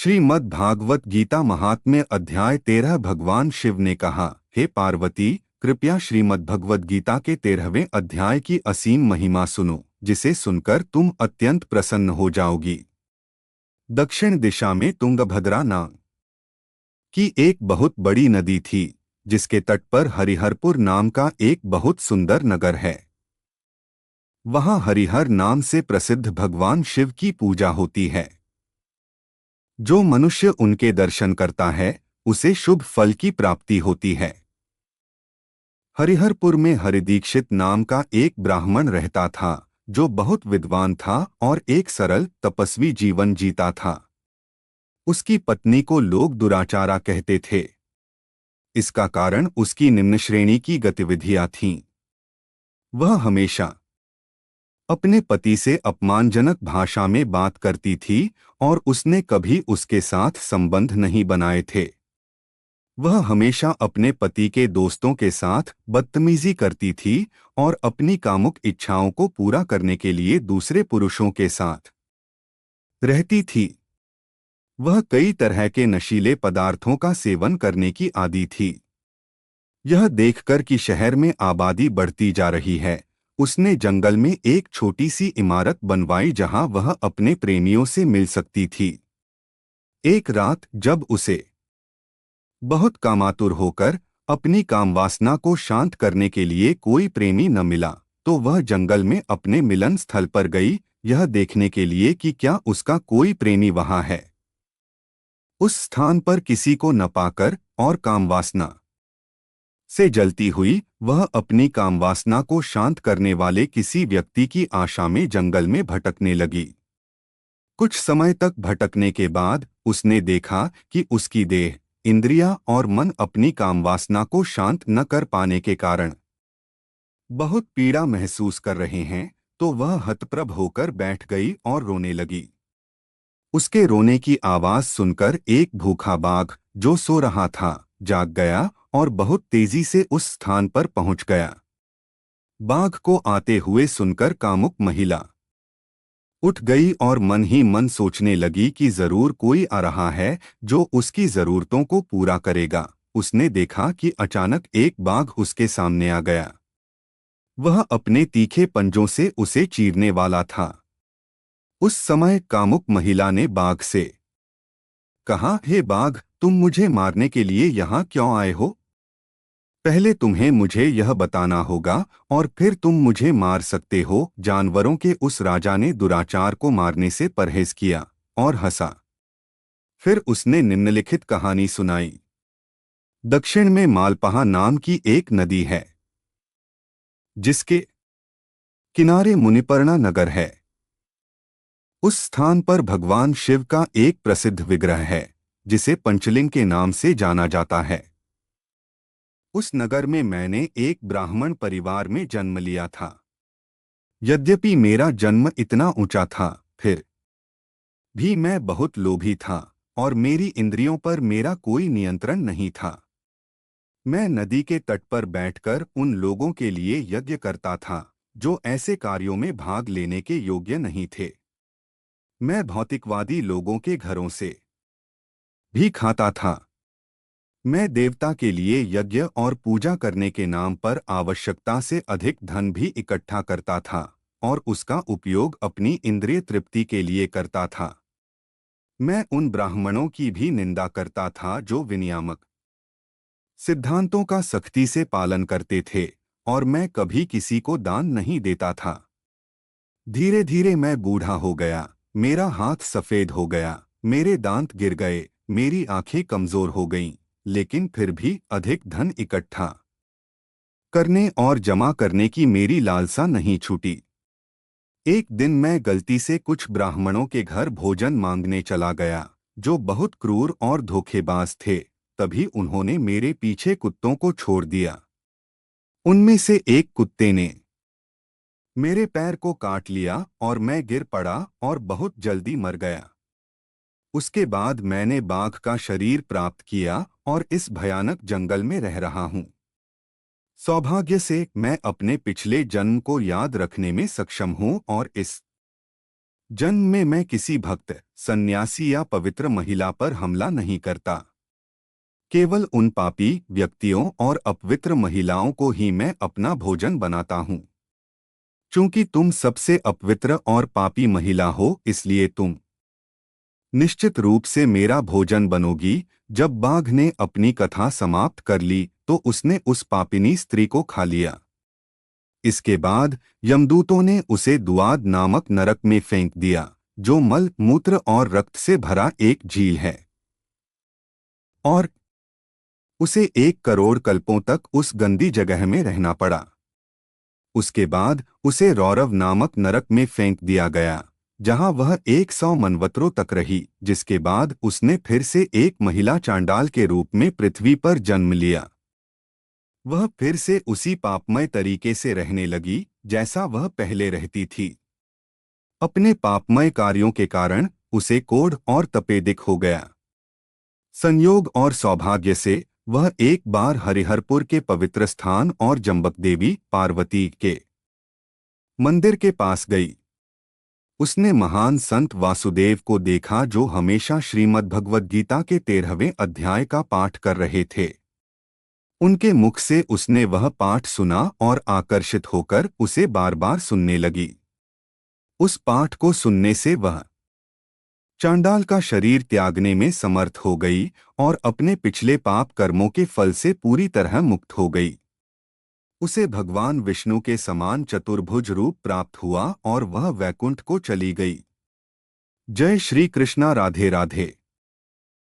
श्रीमद् भागवत गीता महात्म्य अध्याय 13। भगवान शिव ने कहा, हे पार्वती, कृपया श्रीमद् भगवत गीता के 13वें अध्याय की असीम महिमा सुनो, जिसे सुनकर तुम अत्यंत प्रसन्न हो जाओगी। दक्षिण दिशा में तुंगभद्रा नाम की एक बहुत बड़ी नदी थी, जिसके तट पर हरिहरपुर नाम का एक बहुत सुंदर नगर है। वहाँ हरिहर नाम से प्रसिद्ध भगवान शिव की पूजा होती है। जो मनुष्य उनके दर्शन करता है, उसे शुभ फल की प्राप्ति होती है। हरिहरपुर में हरिदीक्षित नाम का एक ब्राह्मण रहता था, जो बहुत विद्वान था और एक सरल तपस्वी जीवन जीता था। उसकी पत्नी को लोग दुराचारा कहते थे। इसका कारण उसकी निम्न श्रेणी की गतिविधियां थीं। वह हमेशा अपने पति से अपमानजनक भाषा में बात करती थी और उसने कभी उसके साथ संबंध नहीं बनाए थे। वह हमेशा अपने पति के दोस्तों के साथ बदतमीजी करती थी और अपनी कामुक इच्छाओं को पूरा करने के लिए दूसरे पुरुषों के साथ रहती थी। वह कई तरह के नशीले पदार्थों का सेवन करने की आदी थी। यह देखकर कि शहर में आबादी बढ़ती जा रही है, उसने जंगल में एक छोटी सी इमारत बनवाई जहां वह अपने प्रेमियों से मिल सकती थी। एक रात जब उसे बहुत कामातुर होकर अपनी कामवासना को शांत करने के लिए कोई प्रेमी न मिला, तो वह जंगल में अपने मिलन स्थल पर गई, यह देखने के लिए कि क्या उसका कोई प्रेमी वहां है। उस स्थान पर किसी को न पाकर और कामवासना से जलती हुई वह अपनी कामवासना को शांत करने वाले किसी व्यक्ति की आशा में जंगल में भटकने लगी। कुछ समय तक भटकने के बाद उसने देखा कि उसकी देह, इंद्रियां और मन अपनी कामवासना को शांत न कर पाने के कारण बहुत पीड़ा महसूस कर रहे हैं, तो वह हतप्रभ होकर बैठ गई और रोने लगी। उसके रोने की आवाज सुनकर एक भूखा बाघ, जो सो रहा था, जाग गया और बहुत तेजी से उस स्थान पर पहुंच गया। बाघ को आते हुए सुनकर कामुक महिला उठ गई और मन ही मन सोचने लगी कि जरूर कोई आ रहा है जो उसकी जरूरतों को पूरा करेगा। उसने देखा कि अचानक एक बाघ उसके सामने आ गया। वह अपने तीखे पंजों से उसे चीरने वाला था। उस समय कामुक महिला ने बाघ से कहा, हे बाघ, तुम मुझे मारने के लिए यहाँ क्यों आए हो? पहले तुम्हें मुझे यह बताना होगा और फिर तुम मुझे मार सकते हो। जानवरों के उस राजा ने दुराचार को मारने से परहेज किया और हंसा। फिर उसने निम्नलिखित कहानी सुनाई। दक्षिण में मालपहा नाम की एक नदी है, जिसके किनारे मुनिपर्णा नगर है। उस स्थान पर भगवान शिव का एक प्रसिद्ध विग्रह है, जिसे पंचलिंग के नाम से जाना जाता है। उस नगर में मैंने एक ब्राह्मण परिवार में जन्म लिया था। यद्यपि मेरा जन्म इतना ऊंचा था, फिर भी मैं बहुत लोभी था और मेरी इंद्रियों पर मेरा कोई नियंत्रण नहीं था। मैं नदी के तट पर बैठकर उन लोगों के लिए यज्ञ करता था जो ऐसे कार्यों में भाग लेने के योग्य नहीं थे। मैं भौतिकवादी लोगों के घरों से भी खाता था। मैं देवता के लिए यज्ञ और पूजा करने के नाम पर आवश्यकता से अधिक धन भी इकट्ठा करता था और उसका उपयोग अपनी इंद्रिय तृप्ति के लिए करता था। मैं उन ब्राह्मणों की भी निंदा करता था जो विनियामक सिद्धांतों का सख्ती से पालन करते थे, और मैं कभी किसी को दान नहीं देता था। धीरे धीरे मैं बूढ़ा हो गया, मेरा हाथ सफेद हो गया, मेरे दांत गिर गए, मेरी आंखें कमजोर हो गईं, लेकिन फिर भी अधिक धन इकट्ठा करने और जमा करने की मेरी लालसा नहीं छूटी। एक दिन मैं गलती से कुछ ब्राह्मणों के घर भोजन मांगने चला गया, जो बहुत क्रूर और धोखेबाज थे। तभी उन्होंने मेरे पीछे कुत्तों को छोड़ दिया। उनमें से एक कुत्ते ने मेरे पैर को काट लिया और मैं गिर पड़ा और बहुत जल्दी मर गया। उसके बाद मैंने बाघ का शरीर प्राप्त किया और इस भयानक जंगल में रह रहा हूँ। सौभाग्य से मैं अपने पिछले जन्म को याद रखने में सक्षम हूँ और इस जन्म में मैं किसी भक्त, सन्यासी या पवित्र महिला पर हमला नहीं करता। केवल उन पापी व्यक्तियों और अपवित्र महिलाओं को ही मैं अपना भोजन बनाता हूँ। चूंकि तुम सबसे अपवित्र और पापी महिला हो, इसलिए तुम निश्चित रूप से मेरा भोजन बनोगी। जब बाघ ने अपनी कथा समाप्त कर ली तो उसने उस पापिनी स्त्री को खा लिया। इसके बाद यमदूतों ने उसे दुआद नामक नरक में फेंक दिया, जो मल, मूत्र और रक्त से भरा एक झील है, और उसे 1 करोड़ कल्पों तक उस गंदी जगह में रहना पड़ा। उसके बाद उसे रौरव नामक नरक में फेंक दिया गया, जहां वह 100 मनवत्रों तक रही, जिसके बाद उसने फिर से एक महिला चांडाल के रूप में पृथ्वी पर जन्म लिया। वह फिर से उसी पापमय तरीके से रहने लगी जैसा वह पहले रहती थी। अपने पापमय कार्यों के कारण उसे कोढ़ और तपेदिक हो गया। संयोग और सौभाग्य से वह एक बार हरिहरपुर के पवित्र स्थान और जम्बक देवी पार्वती के मंदिर के पास गई। उसने महान संत वासुदेव को देखा, जो हमेशा श्रीमद् भगवद गीता के 13वें अध्याय का पाठ कर रहे थे। उनके मुख से उसने वह पाठ सुना और आकर्षित होकर उसे बार बार सुनने लगी। उस पाठ को सुनने से वह चांडाल का शरीर त्यागने में समर्थ हो गई और अपने पिछले पाप कर्मों के फल से पूरी तरह मुक्त हो गई। उसे भगवान विष्णु के समान चतुर्भुज रूप प्राप्त हुआ और वह वैकुंठ को चली गई। जय श्री कृष्णा। राधे राधे।